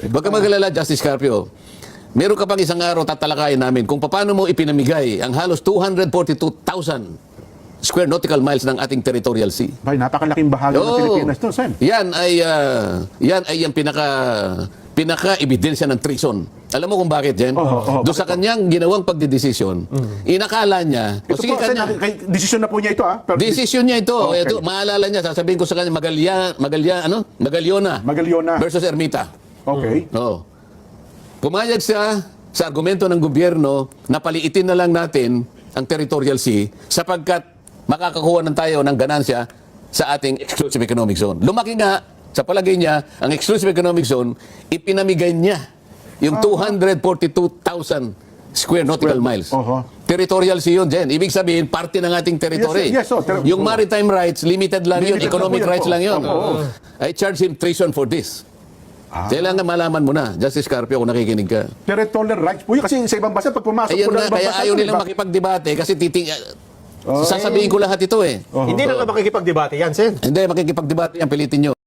Huwag ka mag-alala, Justice Carpio. Meron ka pang isang araw tatalakayin namin kung paano mo ipinamigay ang halos 242,000 square nautical miles ng ating territorial sea. Bay, napakalaking bahagi ng Pilipinas to, Sen. Yan ay yung pinaka-ebidensya ng treason. Alam mo kung bakit, Jen? Doon sa kanyang ginawang pagdidesisyon, inakala niya, Ito po, Sen, desisyon na po niya ito, ha? Pero, desisyon niya ito. Okay. Ito, maalala niya, sasabihin ko sa kanya, Magaliona Magaliona. versus Ermita. Okay. Oo. Pumayag siya sa argumento ng gobyerno na paliitin na lang natin ang territorial sea sapagkat makakakuha ng tayo ng ganansya sa ating exclusive economic zone. Lumaki nga, sa palagay niya, ang exclusive economic zone, ipinamigay niya yung 242,000 square nautical miles. Territorial sea yun, Jen. Ibig sabihin, parte ng ating territory. Yes, yung maritime rights, limited lang yun. Limited Economic lang po yan rights po. lang yun. Opo. I charge him treason for this. Kailangan malaman mo na, Justice Carpio, kung nakikinig ka. Territorial rights po yun. Kasi sa ibang bansa, pag pumasok Ayun po ng nga, ibang kaya bansa, ayaw ito, nilang diba? makipagdebate kasi sasabihin ko lahat ito eh. Hindi na makikipagdebate yan, Sen. Hindi, makikipagdebate yan, pilitin nyo.